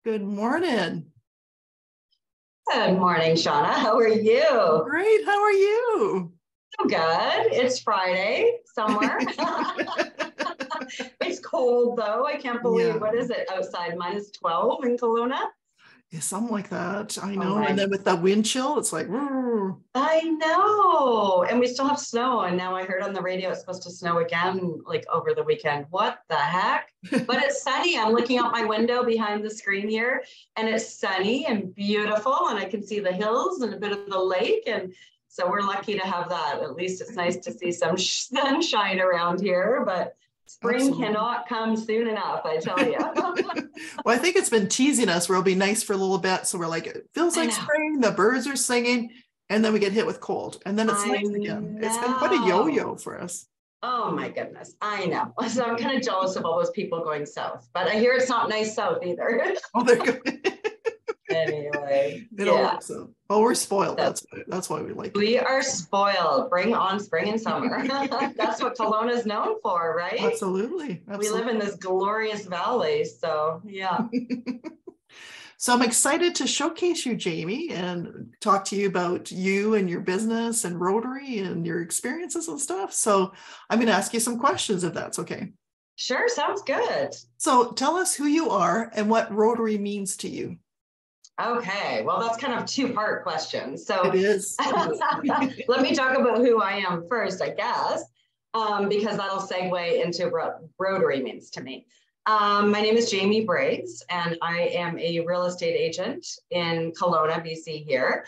Good morning. Good morning, Shauna. How are you? Great. How are you? I'm good. It's Friday somewhere. It's cold though. I can't believe, Yeah, what is it outside? -12 in Kelowna? yeah, something like that. I Oh know. And my, then with that wind chill, it's like, "Rrr." I know. And we still have snow. And now I heard on the radio it's supposed to snow again, like over the weekend. What the heck? But it's sunny. I'm looking out my window behind the screen here, and it's sunny and beautiful. And I can see the hills and a bit of the lake. And so we're lucky to have that. At least it's nice to see some sunshine around here. But spring Absolutely. cannot come soon enough, I tell you. Well, I think it's been teasing us where it'll be nice for a little bit. So we're like, it feels I like know. spring, the birds are singing, and then we get hit with cold. And then it's I nice again. It's been quite a know. yo-yo for us. Oh my goodness. I know. So I'm kind of jealous of all those people going south, but I hear it's not nice south either. Oh, they're good. Anyway, It all yeah. works out. Oh, we're spoiled. So That's why we like it. we are spoiled. Bring on spring and summer. That's what Kelowna is known for, right? Absolutely. We live in this glorious valley. So yeah. So I'm excited to showcase you, Jaime, and talk to you about you and your business and Rotary and your experiences and stuff. So I'm going to ask you some questions if that's okay. Sure, sounds good. So tell us who you are and what Rotary means to you. Okay, well, that's kind of two-part question. So It is. let me talk about who I am first, I guess, because that'll segue into what Rotary means to me. My name is Jaime Briggs, and I am a real estate agent in Kelowna, BC here,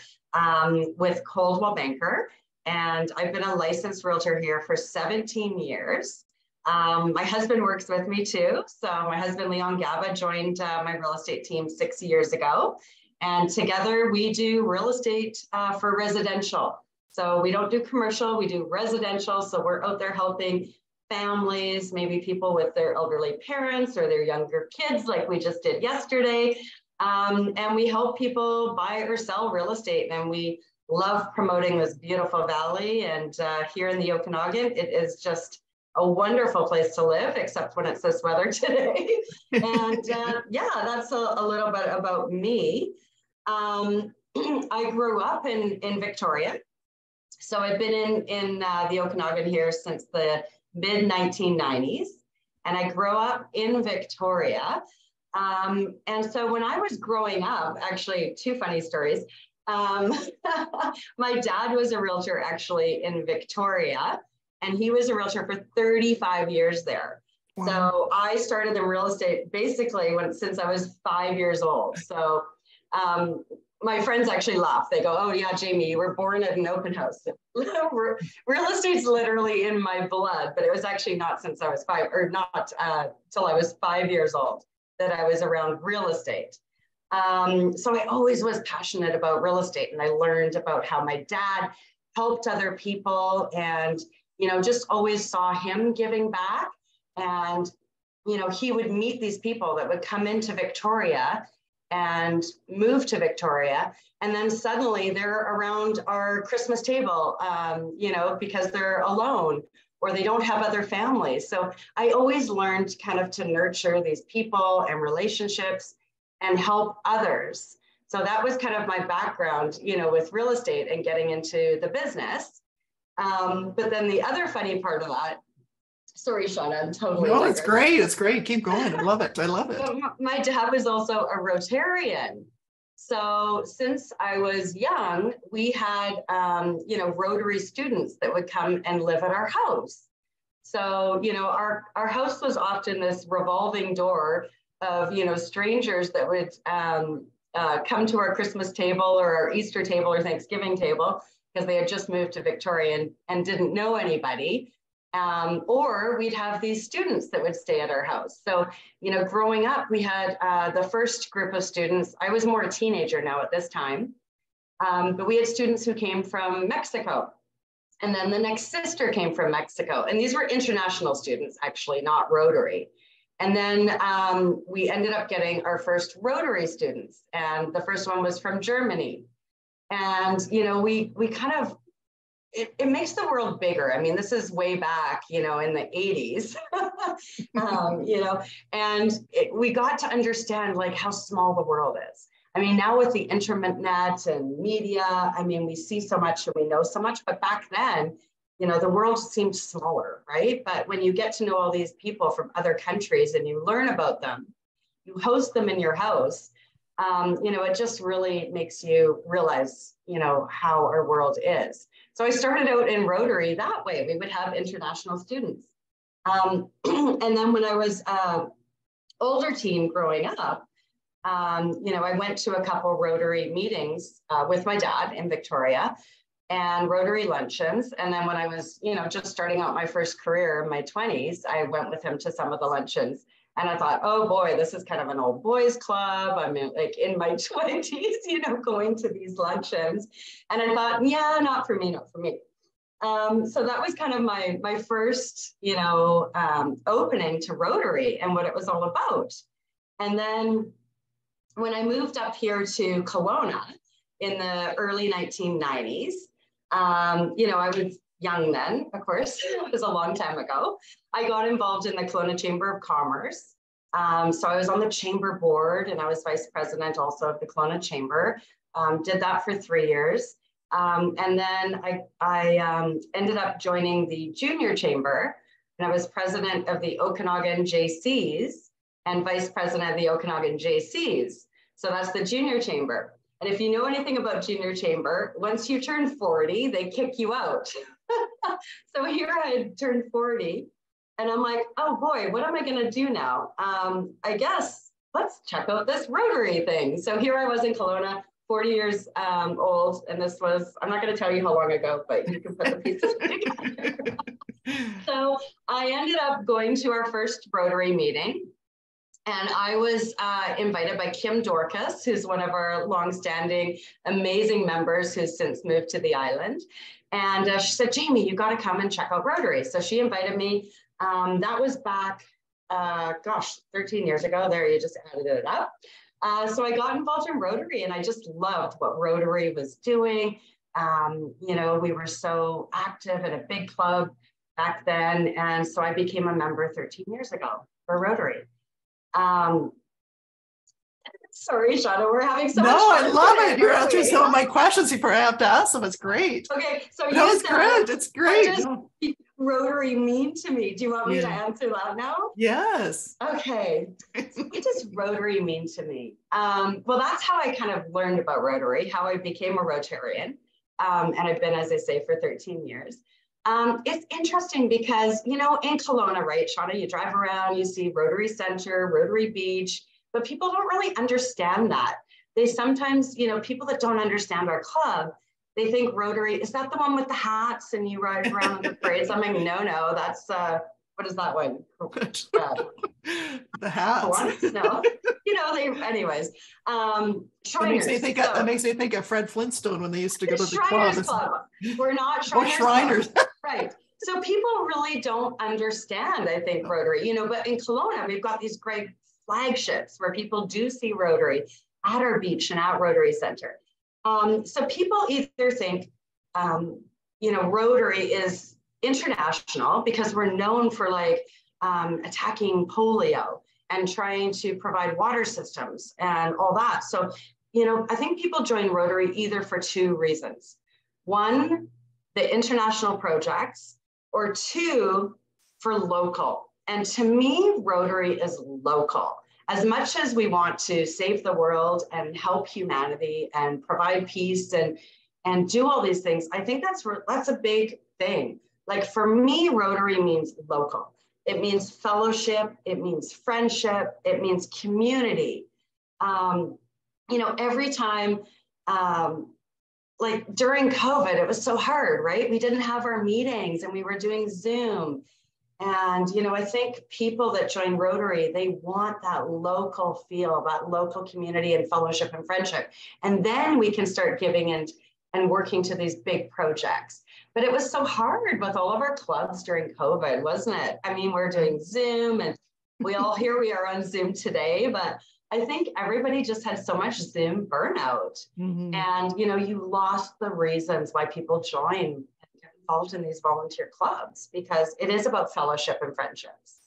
with Coldwell Banker. And I've been a licensed realtor here for 17 years. My husband works with me too. So my husband, Leon Gaba, joined my real estate team 6 years ago. And together we do real estate for residential. So we don't do commercial, we do residential. So we're out there helping families, maybe people with their elderly parents or their younger kids, like we just did yesterday. And we help people buy or sell real estate. And we love promoting this beautiful valley. And here in the Okanagan, it is just a wonderful place to live, except when it's this weather today. And yeah, that's a little bit about me. I grew up in Victoria. So I've been in the Okanagan here since the mid-1990s, and I grew up in Victoria. And so when I was growing up, actually, two funny stories. My dad was a realtor actually in Victoria, and he was a realtor for 35 years there. Wow. So I started in real estate basically since I was 5 years old. So my friends actually laugh. They go, "Oh yeah, Jaime, you were born at an open house." Real estate's literally in my blood, but it was actually not since I was till I was 5 years old that I was around real estate. So I always was passionate about real estate, and I learned about how my dad helped other people, and just always saw him giving back. And he would meet these people that would come into Victoria and move to Victoria, and then suddenly they're around our Christmas table, because they're alone or they don't have other families. So I always learned kind of to nurture these people and relationships and help others. So that was kind of my background, with real estate and getting into the business. But then the other funny part of that, sorry, Shauna, I'm totally. No, it's great. It's great. Keep going. I love it. I love it. My dad was also a Rotarian. So since I was young, we had, Rotary students that would come and live at our house. So, our house was often this revolving door of, strangers that would come to our Christmas table or our Easter table or Thanksgiving table because they had just moved to Victoria and didn't know anybody. Or we'd have these students that would stay at our house. So, growing up, we had the first group of students. I was more a teenager now at this time, but we had students who came from Mexico. And then the next sister came from Mexico. And these were international students, actually, not Rotary. And then we ended up getting our first Rotary students. And the first one was from Germany. And, we kind of, it makes the world bigger. I mean, this is way back, in the 80s, and we got to understand like how small the world is. I mean, now with the internet and media, I mean, we see so much and we know so much, but back then, the world seemed smaller, right? But when you get to know all these people from other countries and you learn about them, you host them in your house, it just really makes you realize, how our world is. So I started out in Rotary that way. We would have international students. And then when I was older teen growing up, I went to a couple Rotary meetings with my dad in Victoria and Rotary luncheons. And then when I was, just starting out my first career in my 20s, I went with him to some of the luncheons. And I thought, oh boy, this is kind of an old boys club. I'm in my 20s, going to these luncheons. And I thought, yeah, not for me, not for me. So that was kind of my first, opening to Rotary and what it was all about. And then when I moved up here to Kelowna in the early 1990s, I was young then, of course, it was a long time ago. I got involved in the Kelowna Chamber of Commerce. So I was on the chamber board and I was vice president also of the Kelowna Chamber. Did that for 3 years. And then I ended up joining the junior chamber and I was president of the Okanagan JCs and vice president of the Okanagan JCs. So that's the junior chamber. And if you know anything about junior chamber, once you turn 40, they kick you out. So here I had turned 40 and I'm like, oh boy, what am I going to do now? I guess let's check out this Rotary thing. So here I was in Kelowna, 40 years old. And this was, I'm not going to tell you how long ago, but you can put the pieces together. So I ended up going to our first Rotary meeting. And I was invited by Kim Dorcas, who's one of our longstanding, amazing members who's since moved to the island. And she said, Jamie, you got to come and check out Rotary. So she invited me. That was back, 13 years ago. There, you just added it up. So I got involved in Rotary and I just loved what Rotary was doing. We were so active in a big club back then. And so I became a member 13 years ago for Rotary. Sorry, Shauna, we're having so much fun. No, I love it. You're answering some of my questions before I have to ask them. It's great. Okay, so no, it's great. It's great. What does Rotary mean to me? Do you want me to answer that now? Yes. Okay. So what does Rotary mean to me? Well, that's how I kind of learned about Rotary, how I became a Rotarian. And I've been, as I say, for 13 years. It's interesting because, in Kelowna, right, Shauna, you drive around, you see Rotary Center, Rotary Beach, but people don't really understand that. They sometimes, people that don't understand our club, they think Rotary, is that the one with the hats and you ride around in the parades? I'm like, no, that's, what is that one? The hats. No, anyways. Shriners. That makes me think of Fred Flintstone when they used to go to the Shriners Club. We're not Shriners. Shriners. Right. So people really don't understand, I think, Rotary, but in Kelowna, we've got these great flagships where people do see Rotary at our beach and at Rotary Center. So people either think, Rotary is international because we're known for attacking polio and trying to provide water systems and all that. So, I think people join Rotary either for two reasons. One, the international projects, or two, for local. And to me, Rotary is local. As much as we want to save the world and help humanity and provide peace and do all these things, I think that's a big thing. Like for me, Rotary means local. It means fellowship. It means friendship. It means community. Every time, during COVID, it was so hard, right? We didn't have our meetings and we were doing Zoom. And, I think people that join Rotary, they want that local feel, that local community and fellowship and friendship. And then we can start giving and working to these big projects. But it was so hard with all of our clubs during COVID, wasn't it? I mean, we're doing Zoom and we are on Zoom today, but I think everybody just had so much Zoom burnout. Mm-hmm. And, you lost the reasons why people join involved in these volunteer clubs because it is about fellowship and friendships.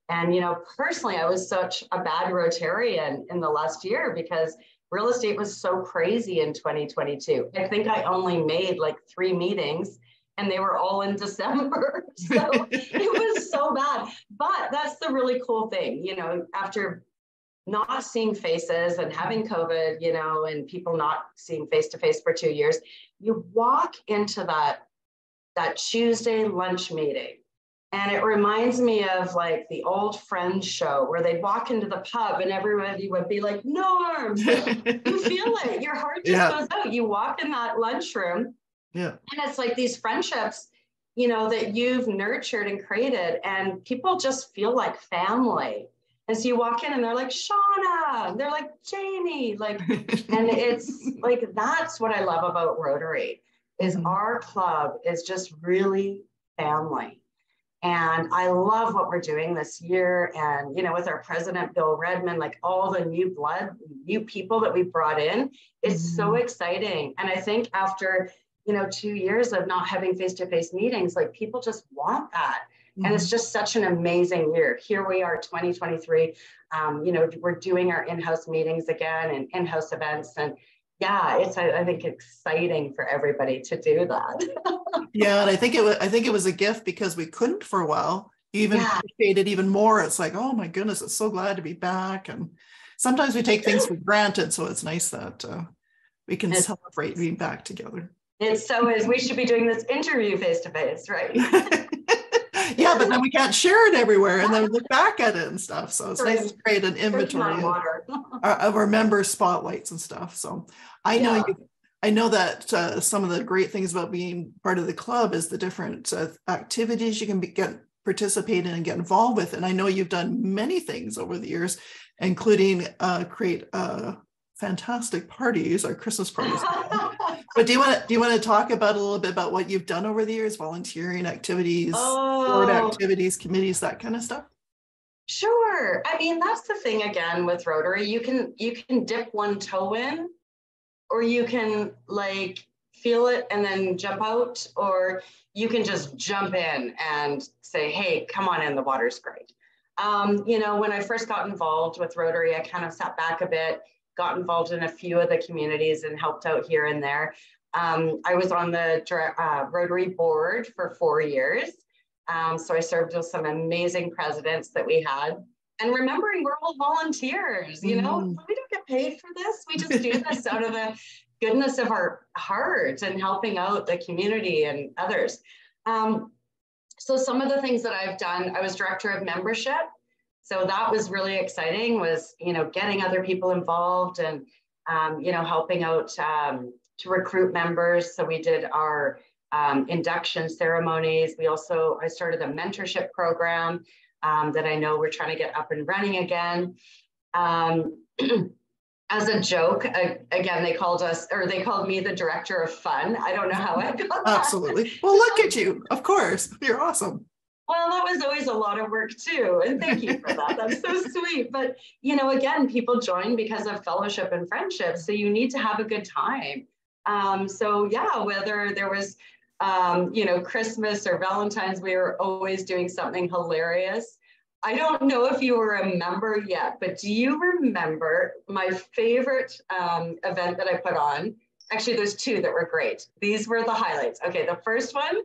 And, you know, personally, I was such a bad Rotarian in the last year because real estate was so crazy in 2022. I think I only made like 3 meetings and they were all in December. So it was so bad. But that's the really cool thing, you know, after not seeing faces and having COVID, you know, and people not seeing face-to-face for 2 years, you walk into that Tuesday lunch meeting. And it reminds me of like the old Friends show where they'd walk into the pub and everybody would be like, Norms, you feel it, your heart just goes out. You walk in that lunchroom and it's like these friendships, you know, that you've nurtured and created, and people just feel like family. And so you walk in and they're like, Shauna, they're like, Jamie, like, and it's like, that's what I love about Rotary is our club is just really family. And I love what we're doing this year. And, you know, with our president, Bill Redmond, like all the new blood, new people that we brought in, it's so exciting. And I think after, you know, 2 years of not having face-to-face meetings, like people just want that. And it's just such an amazing year. Here we are, 2023. You know, we're doing our in-house meetings again and in-house events. And yeah, it's, I think, exciting for everybody to do that. Yeah, and I think it was a gift because we couldn't for a while. You even appreciate it even more. It's like, oh my goodness, it's so glad to be back. And sometimes we take things for granted, so it's nice that we can celebrate being back together. It so is. We should be doing this interview face to face, right? Yeah, but then we can't share it everywhere and then look back at it and stuff. So it's nice to create an inventory of our member spotlights and stuff. So I know that some of the great things about being part of the club is the different activities you can participate in and get involved with. And I know you've done many things over the years, including create fantastic parties, our Christmas parties. But do you want to talk about a little bit about what you've done over the years, volunteering activities, board activities, committees, that kind of stuff? Sure. I mean, that's the thing again with Rotary. You can dip one toe in, or you can like feel it and then jump out, or you can just jump in and say, hey, come on in, the water's great. You know, when I first got involved with Rotary, I kind of sat back a bit, got involved in a few of the communities and helped out here and there. I was on the Rotary board for 4 years. So I served with some amazing presidents that we had. And remembering we're all volunteers, you know, we don't get paid for this. We just do this out of the goodness of our hearts and helping out the community and others. So some of the things that I've done, I was director of membership. So that was really exciting, was, you know, getting other people involved and, you know, helping out to recruit members. So we did our induction ceremonies. I started a mentorship program that I know we're trying to get up and running again. As a joke, again, they called me the director of fun. I don't know how I got that. Absolutely. Well, look at you. Of course. You're awesome. Well, that was always a lot of work too. And thank you for that. That's so sweet. But, you know, again, people join because of fellowship and friendship. So you need to have a good time. So yeah, whether there was, you know, Christmas or Valentine's, we were always doing something hilarious. I don't know if you were a member yet, but do you remember my favorite event that I put on? Actually, there's 2 that were great. These were the highlights. Okay, the first one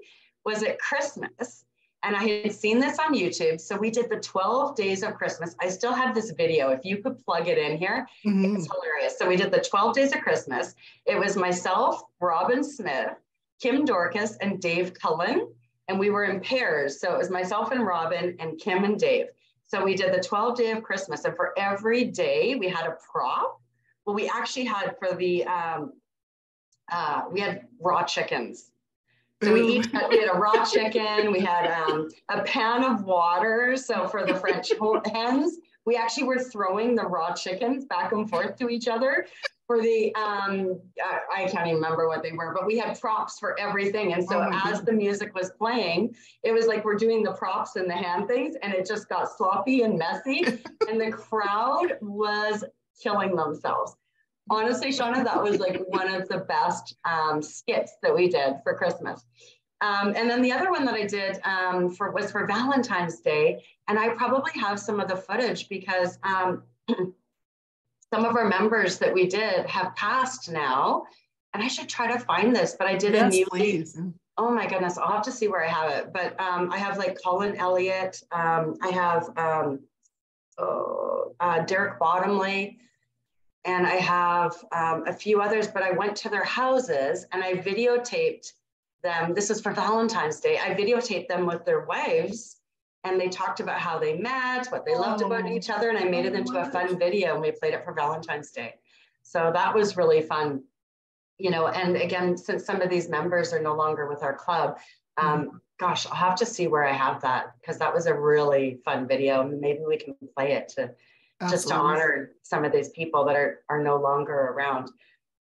was at Christmas. And I had seen this on YouTube. So we did the 12 days of Christmas. I still have this video. If you could plug it in here, it's hilarious. So we did the 12 days of Christmas. It was myself, Robin Smith, Kim Dorcas, and Dave Cullen. And we were in pairs. So it was myself and Robin and Kim and Dave. So we did the 12 day of Christmas. And for every day we had a prop. Well, we actually had for the, we had raw chickens. So we had a raw chicken, we had a pan of water. So for the French hens, we actually were throwing the raw chickens back and forth to each other. For the, I can't even remember what they were, but we had props for everything. And so as the music was playing, it was like we're doing the props and the hand things, and it just got sloppy and messy. And the crowd was killing themselves. Honestly, Shauna, that was like one of the best skits that we did for Christmas. And then the other one that I did was for Valentine's Day. And I probably have some of the footage because some of our members that we did have passed now. And I should try to find this, but I did a new. Please. Oh my goodness, I'll have to see where I have it. But I have like Colin Elliott. I have Derek Bottomley. And I have a few others, but I went to their houses and I videotaped them. This is for Valentine's Day. I videotaped them with their wives and they talked about how they met, what they loved about each other. And I made it into a fun video and we played it for Valentine's Day. So that was really fun, you know, and again, since some of these members are no longer with our club, gosh, I'll have to see where I have that because that was a really fun video. Maybe we can play it to just to honor some of these people that are no longer around.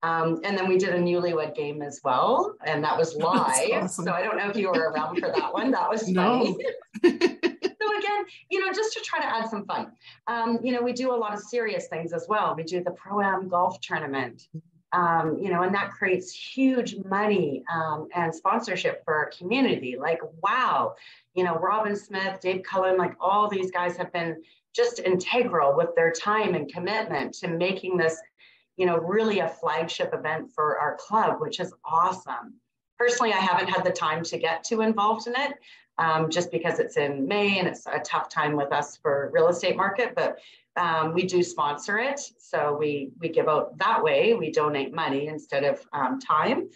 And then we did a newlywed game as well. And that was live. Awesome. So I don't know if you were around for that one. That was funny. So again, you know, just to try to add some fun. You know, we do a lot of serious things as well. We do the Pro-Am golf tournament, you know, and that creates huge money and sponsorship for our community. Like, wow, you know, Robin Smith, Dave Cullen, like all these guys have been just integral with their time and commitment to making this, you know, really a flagship event for our club, which is awesome. Personally, I haven't had the time to get too involved in it just because it's in May and it's a tough time with us for real estate market, but we do sponsor it. So we give out that way, we donate money instead of time.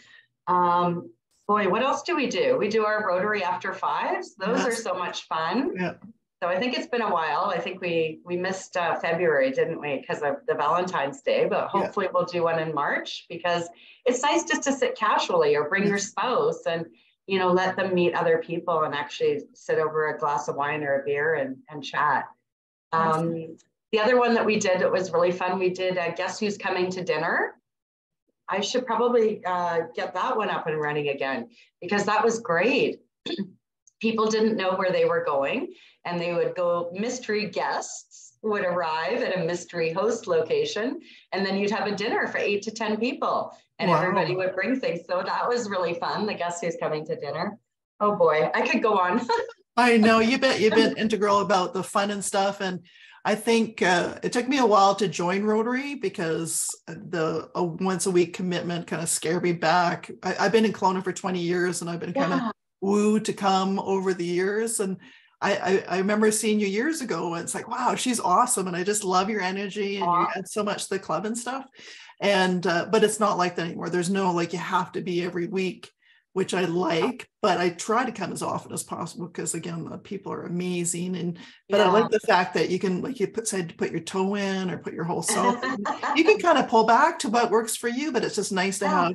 Boy, what else do? We do our Rotary After Fives. Those are so much fun. Yeah. So I think it's been a while. I think we missed February, didn't we? Because of the Valentine's Day, but hopefully we'll do one in March because it's nice just to sit casually or bring your spouse and, you know, let them meet other people and actually sit over a glass of wine or a beer and chat. The other one that we did, it was really fun. We did Guess Who's Coming to Dinner. I should probably get that one up and running again because that was great. People didn't know where they were going and they would go, mystery guests would arrive at a mystery host location. And then you'd have a dinner for 8 to 10 people and everybody would bring things. So that was really fun. The Guess Who's Coming to Dinner. Oh boy, I could go on. I know you've been integral about the fun and stuff. And I think it took me a while to join Rotary because the once a week commitment kind of scared me back. I've been in Kelowna for 20 years and I've been kind of wooed to come over the years. And I remember seeing you years ago and it's like, wow, she's awesome. And I just love your energy and you add so much to the club and stuff. And, but it's not like that anymore. There's no, like, you have to be every week, which I like, but I try to come as often as possible because again, the people are amazing. And, but I like the fact that you can, like you said, to put your toe in or put your whole self in. You can kind of pull back to what works for you, but it's just nice to have.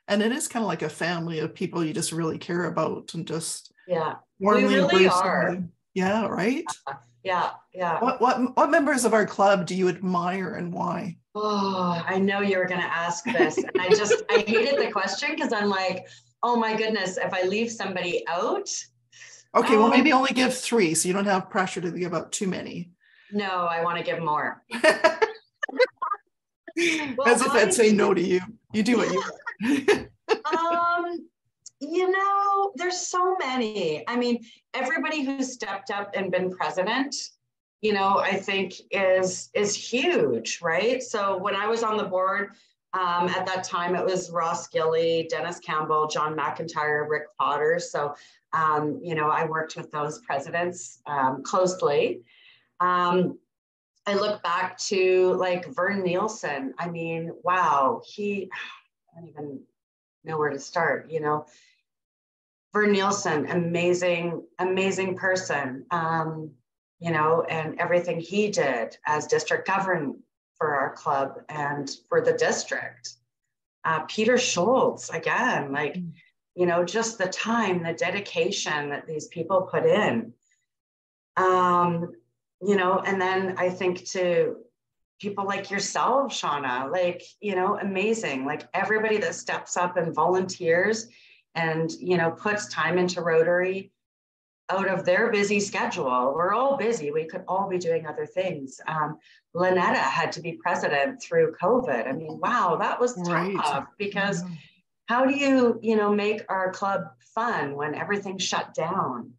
And it is kind of like a family of people you just really care about and just warmly we really are. Them. Yeah, right. Yeah. What members of our club do you admire and why? Oh, I know you were going to ask this, and I hated the question because I'm like, oh my goodness, if I leave somebody out. Okay, well maybe only give 3, so you don't have pressure to give out too many. No, I want to give more. As if I'd say no to you. You do what you want. You know, there's so many. I mean, everybody who's stepped up and been president, you know, I think is huge, right? So when I was on the board, at that time, it was Ross Gilly, Dennis Campbell, John McIntyre, Rick Potter. So, you know, I worked with those presidents closely. I look back to like Vern Nielsen. I mean, wow, I don't even know where to start, you know. Vern Nielsen, amazing person, you know, and everything he did as district governor for our club and for the district. Peter Schultz, again, like, you know, just the time, the dedication that these people put in. You know, and then I think to people like yourself, Shauna, like, you know, amazing, like everybody that steps up and volunteers and, you know, puts time into Rotary out of their busy schedule. We're all busy. We could all be doing other things. Lynetta had to be president through COVID. I mean, wow, that was tough because, how do you, make our club fun when everything's shut down?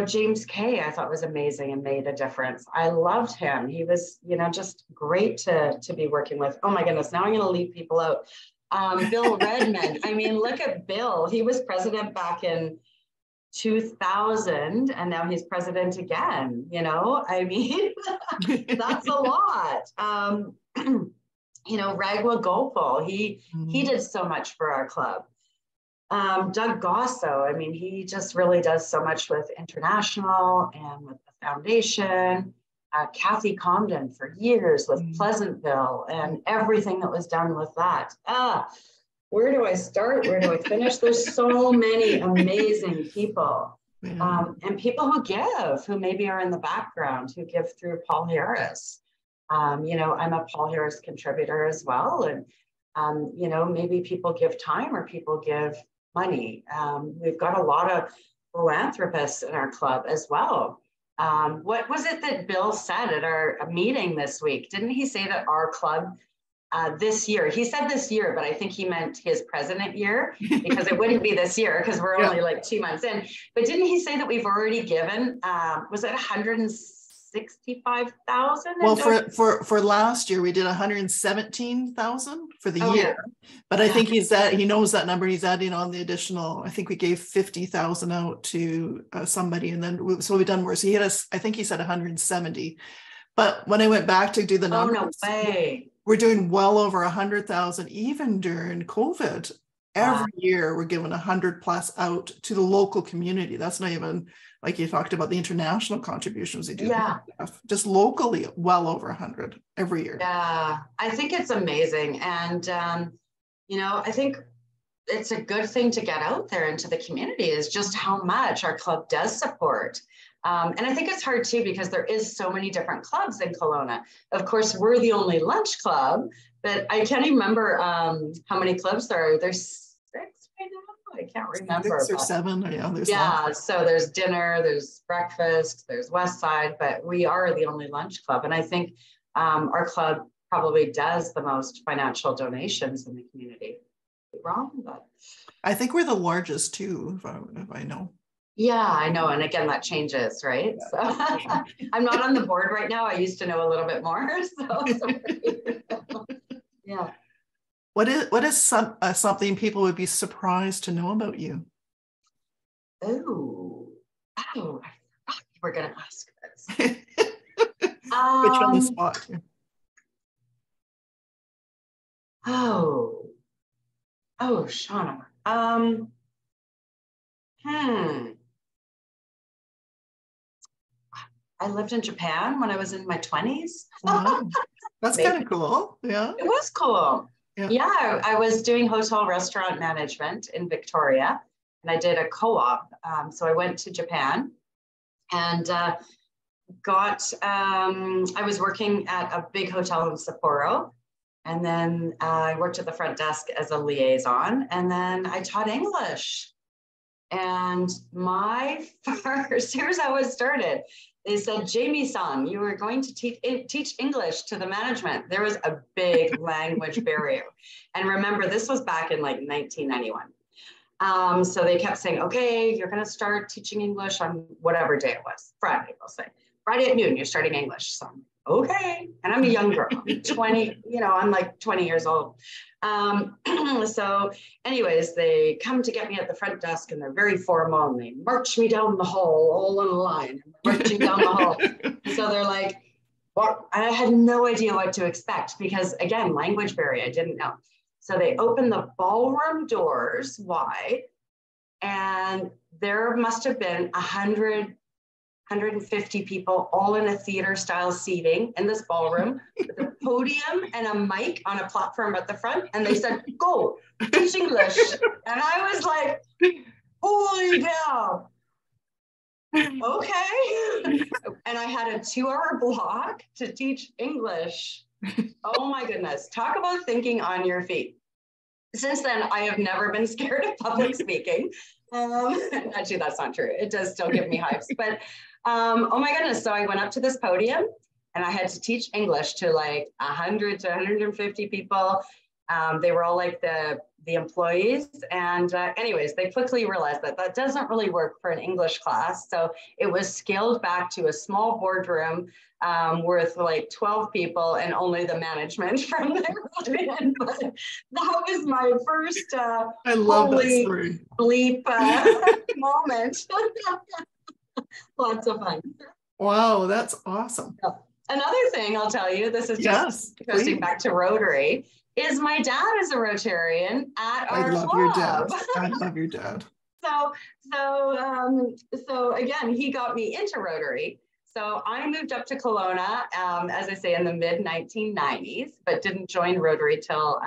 James Kay, I thought was amazing and made a difference. I loved him. He was, just great to be working with. Oh my goodness, now I'm going to leave people out. Bill Redmond. I mean, look at Bill. He was president back in 2000, and now he's president again. I mean, that's a lot. Ragwa Gopal, he did so much for our club. Doug Gosso, I mean, he just really does so much with international and with the foundation. Kathy Comden for years with Pleasantville and everything that was done with that. Where do I start? Where do I finish? There's so many amazing people. And people who maybe are in the background, who give through Paul Harris. I'm a Paul Harris contributor as well. And, maybe people give time or people give money. We've got a lot of philanthropists in our club as well. What was it that Bill said at our meeting this week? Didn't he say that our club this year, he said this year, but I think he meant his president year, because it wouldn't be this year because we're only like 2 months in. But didn't he say that we've already given, was it 165,000? Well, for last year, we did 117,000 for the year. But I think he knows that number. He's adding on the additional, I think we gave 50,000 out to somebody, and then so we've done more. So he had I think he said 170. But when I went back to do the numbers, no way. We're doing well over 100,000, even during COVID. Every year we're giving 100 plus out to the local community. That's not even, like you talked about, the international contributions they do. Yeah. Just locally, well over 100 every year. Yeah, I think it's amazing. And, I think it's a good thing to get out there into the community, is just how much our club does support. And I think it's hard too, because there is so many different clubs in Kelowna. Of course, we're the only lunch club, but I can't even remember how many clubs there are. There's 6 right now. I can't remember. 6 or 7. There's lots. So there's dinner, there's breakfast, there's West Side, but we are the only lunch club. And I think our club probably does the most financial donations in the community. Wrong, but I think we're the largest too, if I know. Yeah, I know. And again, that changes, right? So I'm not on the board right now. I used to know a little bit more. Yeah. What is something people would be surprised to know about you? Oh, I forgot you were going to ask this. Put you on the spot. Oh, Shauna. I lived in Japan when I was in my 20s. Wow. That's kind of cool. Yeah. It was cool. Yeah, I was doing hotel restaurant management in Victoria, and I did a co-op. So I went to Japan and I was working at a big hotel in Sapporo. And then I worked at the front desk as a liaison, and then I taught English. And my first, here's how it started. They said, Jamie-san, you were going to teach English to the management. There was a big language barrier. And remember, this was back in like 1991. So they kept saying, okay, you're going to start teaching English on whatever day it was. Friday, they'll say. Friday at noon, you're starting English. So I'm okay. And I'm a young girl, I'm 20, I'm like 20 years old. So anyways, they come to get me at the front desk, and they're very formal, and they march me down the hall all in a line, marching down the hall. So they're like, well, I had no idea what to expect, because again, language barrier, I didn't know. So they opened the ballroom doors wide, and there must have been 150 people, all in a theater style seating in this ballroom with a podium and a mic on a platform at the front. And they said, go, teach English. And I was like, holy cow. Okay. And I had a 2-hour block to teach English. Oh my goodness. Talk about thinking on your feet. Since then, I have never been scared of public speaking. Actually, that's not true. It does still give me hives, but oh my goodness. So I went up to this podium, and I had to teach English to like 100 to 150 people. They were all like the employees. And anyways, they quickly realized that that doesn't really work for an English class. So it was scaled back to a small boardroom with like 12 people and only the management from there. But that was my first I love that holy story. bleep moment. Lots of fun. Wow, that's awesome. Another thing I'll tell you, this is just posting back to Rotary, is my dad is a Rotarian at our club. Your dad. I love your dad. So again, he got me into Rotary. So I moved up to Kelowna, as I say, in the mid 1990s, but didn't join Rotary till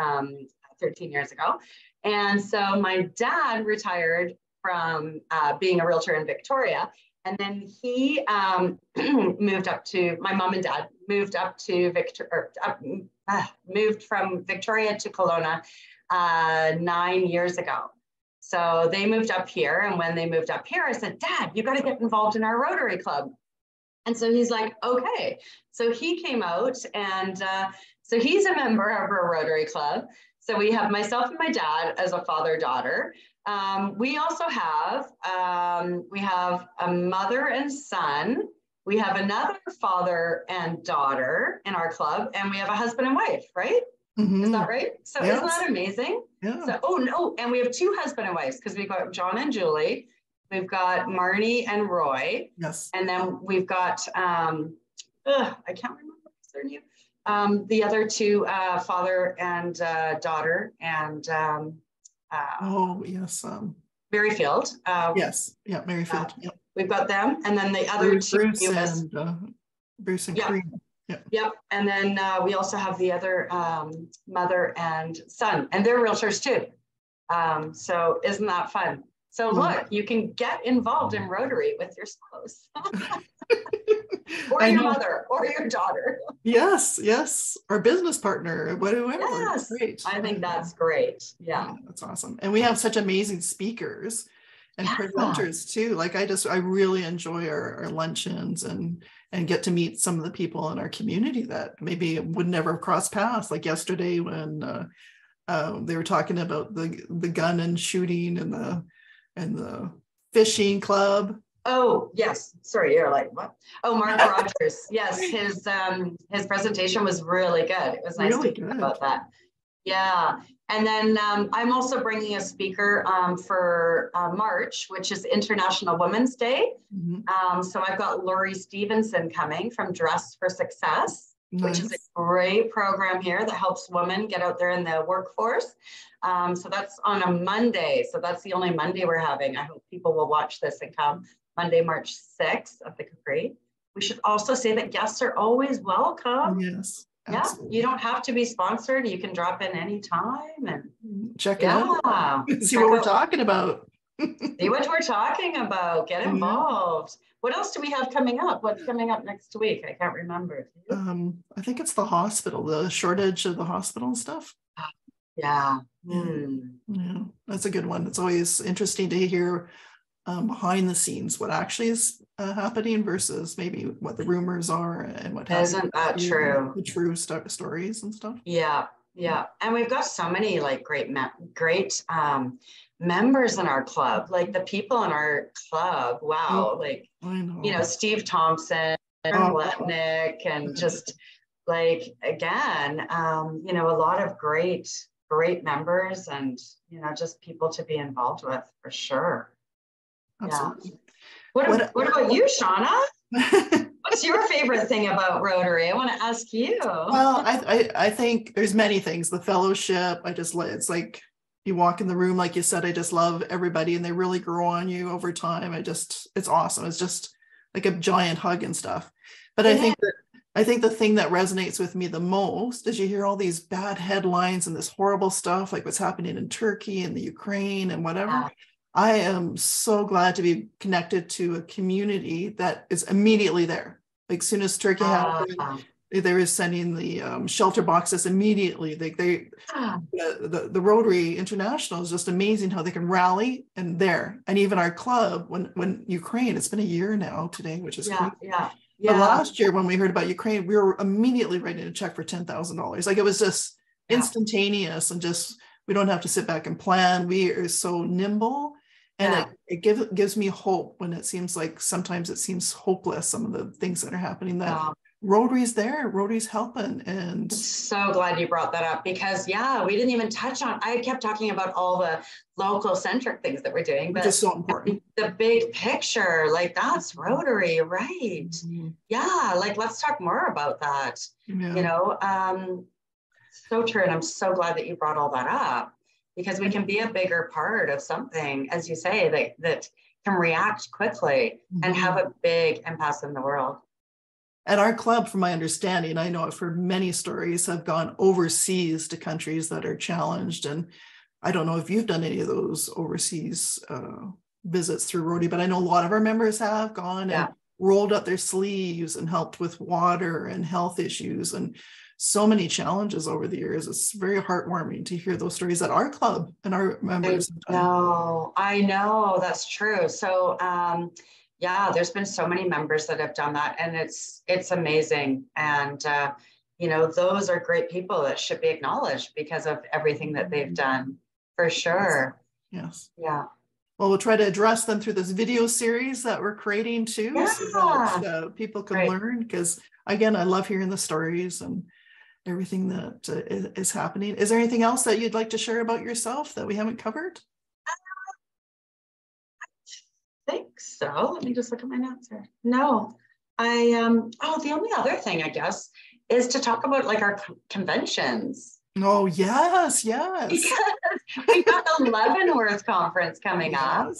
13 years ago. And so my dad retired from being a realtor in Victoria. And then he moved up to, my mom and dad moved up to moved from Victoria to Kelowna 9 years ago. So they moved up here. And when they moved up here, I said, Dad, you got to get involved in our Rotary Club. And so he's like, okay. So he came out and so he's a member of our Rotary Club. So we have myself and my dad as a father-daughter. We also have, we have a mother and son. We have another father and daughter in our club, and we have a husband and wife, right? Mm-hmm. Is that right? So yes. Isn't that amazing? Yeah. So, oh no, and we have two husband and wives because we've got John and Julie. We've got Marnie and Roy. Yes. And then we've got, I can't remember their name. The other two, father and daughter, and yes, Merrifield. Yes, yeah, Merrifield. Yep. We've got them, and then the other two. Bruce and yep. Karina. Yep. Yep, and then we also have the other mother and son, and they're realtors too. So isn't that fun? So look, you can get involved in Rotary with your spouse. Or your mother or your daughter. Yes, yes. Or business partner, whatever. Yes, great. I think that's great. Yeah, that's awesome. And we have such amazing speakers and presenters too. Like I really enjoy our luncheons and get to meet some of the people in our community that maybe would never have crossed paths. Like yesterday when they were talking about the gun and shooting and the fishing club. Oh, yes. Sorry, you're like, what? Oh, Mark Rogers. Yes, his presentation was really good. It was nice to hear about that. Yeah. And then I'm also bringing a speaker for March, which is International Women's Day. Mm-hmm. So I've got Lori Stevenson coming from Dress for Success, which is a great program here that helps women get out there in the workforce. So that's on a Monday. So that's the only Monday we're having. I hope people will watch this and come. Monday, March 6th at the Capri. We should also say that guests are always welcome. Yes. Absolutely. Yeah, you don't have to be sponsored. You can drop in anytime and check it out. See what we're talking about. See what we're talking about. Get involved. What else do we have coming up? What's coming up next week? I can't remember. I think it's the hospital, the shortage of the hospital and stuff. Yeah. Yeah, that's a good one. It's always interesting to hear behind the scenes what actually is happening versus maybe what the rumors are and what happens. Isn't that true? The true stories and stuff. Yeah, and we've got so many like great members in our club. Like the people in our club, wow, like Steve Thompson and Letnick, and just like again, a lot of great members, and just people to be involved with for sure. Absolutely. Yeah. What about you, Shauna? What's your favorite thing about Rotary? I want to ask you. Well, I think there's many things. The fellowship, it's like you walk in the room, like you said, I just love everybody and they really grow on you over time. It's awesome. It's just like a giant hug and stuff. But I think the thing that resonates with me the most is you hear all these bad headlines and this horrible stuff, like what's happening in Turkey and the Ukraine and whatever. Yeah. I am so glad to be connected to a community that is immediately there. Like soon as Turkey happened, they were sending the shelter boxes immediately. The Rotary International is just amazing how they can rally and there. And even our club, when Ukraine, it's been a year now today, which is crazy. Yeah. But last year when we heard about Ukraine, we were immediately writing a check for $10,000. Like it was just, instantaneous, and just, we don't have to sit back and plan. We are so nimble, and it gives me hope when it seems like sometimes it seems hopeless, some of the things that are happening, that Rotary's there, Rotary's helping. And I'm so glad you brought that up, because we didn't even touch on, I kept talking about all the local centric things that we're doing, but which is so important. The big picture, like, that's Rotary, right? Like, let's talk more about that. You know, so true. And I'm so glad that you brought all that up, because we can be a bigger part of something, as you say, that can react quickly and have a big impact in the world. At our club, from my understanding, I know I've heard many stories have gone overseas to countries that are challenged. And I don't know if you've done any of those overseas visits through Rotary, but I know a lot of our members have gone and rolled up their sleeves and helped with water and health issues and so many challenges over the years. It's very heartwarming to hear those stories at our club and our members. I know, that's true. So, there's been so many members that have done that, and it's amazing. And, you know, those are great people that should be acknowledged because of everything that they've done, for sure. Yes. Yeah. Well, we'll try to address them through this video series that we're creating too, so that people can learn, because again, I love hearing the stories and everything that is happening. Is there anything else that you'd like to share about yourself that we haven't covered? I think so. Let me just look at my notes here. No, the only other thing, I guess, is to talk about like our conventions. Oh, yes. Because we got the Leavenworth conference coming up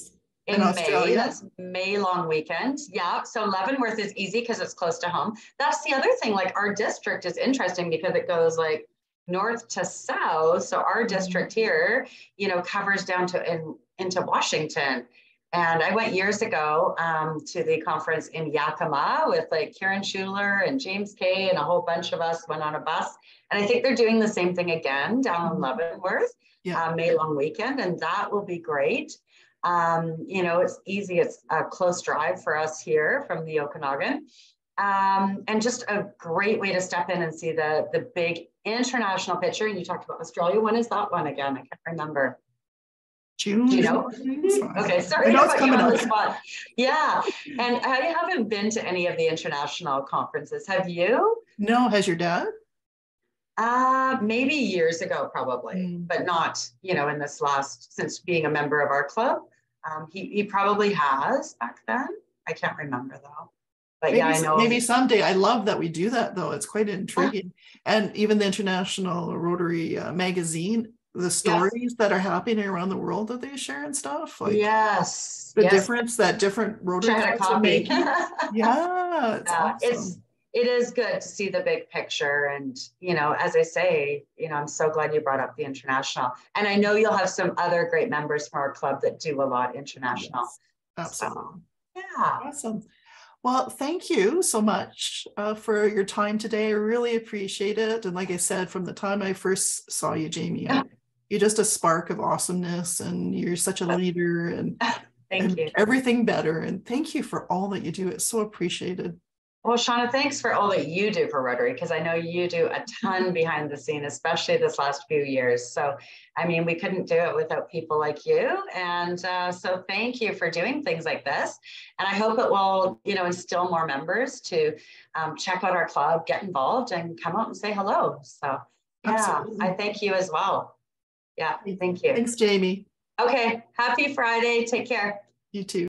in May. That's May long weekend. Yeah. So Leavenworth is easy because it's close to home. That's the other thing. Like, our district is interesting because it goes like north to south. So our district here, you know, covers down to into Washington. And I went years ago to the conference in Yakima with like Karen Schuler and James Kay, and a whole bunch of us went on a bus. And I think they're doing the same thing again down in Leavenworth, May long weekend, and that will be great. You know, it's easy. It's a close drive for us here from the Okanagan. And just a great way to step in and see the big international picture. And you talked about Australia. When is that one again? I can't remember. June. You know? Okay, sorry to put you on the spot. Yeah, and I haven't been to any of the international conferences. Have you? No. Has your dad? Maybe years ago, probably, but not, you know, in this since being a member of our club. He probably has back then. I can't remember though. But maybe, I know. Maybe someday. I love that we do that though. It's quite intriguing. And even the International Rotary magazine, the stories that are happening around the world that they share and stuff, like the difference that different Rotary clubs are making. It's awesome. It is good to see the big picture. And, you know, as I say, you know, I'm so glad you brought up the international, and I know you'll have some other great members from our club that do a lot international. Absolutely. So, awesome. Well, thank you so much for your time today. I really appreciate it. And like I said, from the time I first saw you, Jamie, you're just a spark of awesomeness, and you're such a leader, and thank you. Everything better. And thank you for all that you do. It's so appreciated. Well, Shauna, thanks for all that you do for Rotary, because I know you do a ton behind the scene, especially this last few years. So, I mean, we couldn't do it without people like you. And so thank you for doing things like this. And I hope it will, you know, instill more members to check out our club, get involved, and come out and say hello. So, I thank you as well. Yeah, thank you. Thanks, Jamie. Okay, happy Friday. Take care. You too.